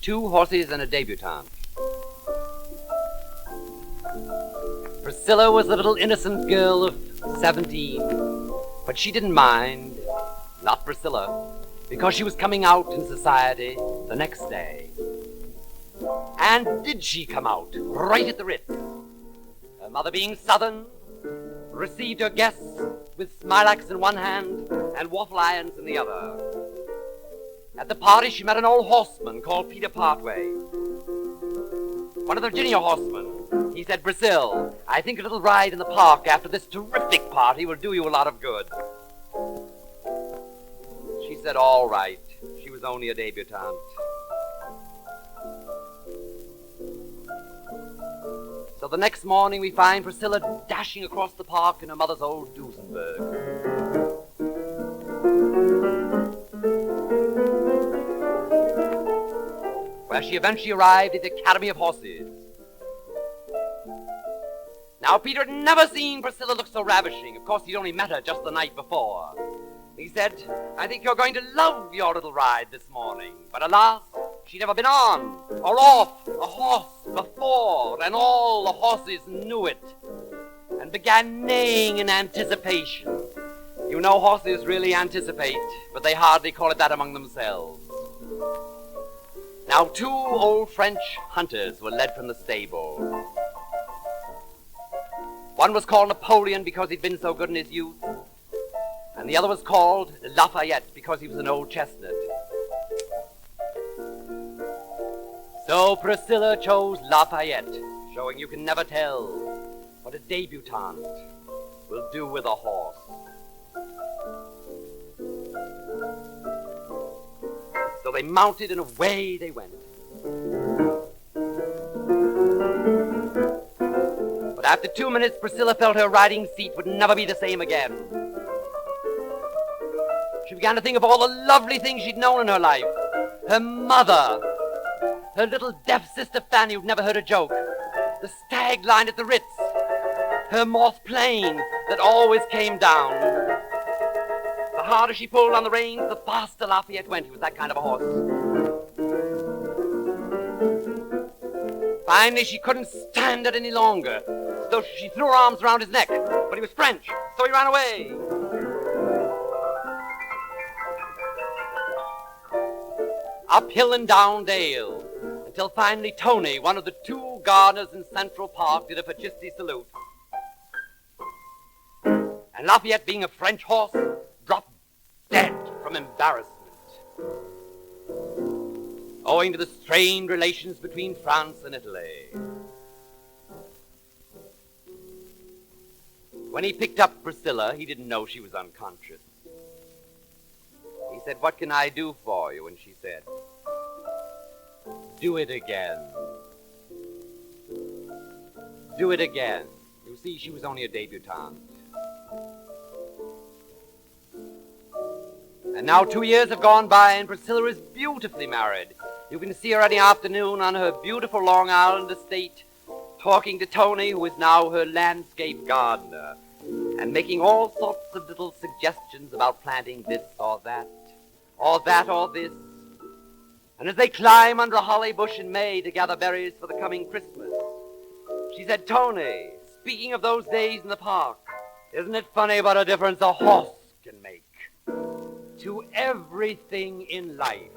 Two horses and a debutante. Priscilla was a little innocent girl of 17, but she didn't mind, not Priscilla, because she was coming out in society the next day. And did she come out right at the Ritz? Her mother, being Southern, received her guests with smilax in one hand and waffle irons in the other. At the party, she met an old horseman called Peter Partway, one of the Virginia horsemen. He said, "Brazil, I think a little ride in the park after this terrific party will do you a lot of good." She said, all right. She was only a debutante. So the next morning we find Priscilla dashing across the park in her mother's old Duesenberg. Where she eventually arrived at the Academy of Horses. Now, Peter had never seen Priscilla look so ravishing. Of course, he'd only met her just the night before. He said, "I think you're going to love your little ride this morning." But alas, she'd never been on or off a horse before, and all the horses knew it and began neighing in anticipation. You know, horses really anticipate, but they hardly call it that among themselves. Now, two old French hunters were led from the stable. One was called Napoleon because he'd been so good in his youth, and the other was called Lafayette because he was an old chestnut. So Priscilla chose Lafayette, showing you can never tell what a debutante will do with a horse. So they mounted and away they went. But after 2 minutes, Priscilla felt her riding seat would never be the same again. She began to think of all the lovely things she'd known in her life. Her mother, her little deaf sister Fanny who'd never heard a joke, the stag line at the Ritz, her moth plane that always came down. The harder she pulled on the reins, the faster Lafayette went. He was that kind of a horse. Finally, she couldn't stand it any longer, so she threw her arms around his neck. But he was French, so he ran away. Up hill and down dale, until finally Tony, one of the two gardeners in Central Park, did a fascisty salute. And Lafayette, being a French horse, dropped dead from embarrassment, owing to the strained relations between France and Italy. When he picked up Priscilla, he didn't know she was unconscious. He said, "What can I do for you?" And she said, "Do it again. Do it again." You see, she was only a debutante. And now 2 years have gone by, and Priscilla is beautifully married. You can see her any afternoon on her beautiful Long Island estate, talking to Tony, who is now her landscape gardener, and making all sorts of little suggestions about planting this or that, or that or this. And as they climb under a holly bush in May to gather berries for the coming Christmas, she said, "Tony, speaking of those days in the park, isn't it funny what a difference a horse can make to everything in life?"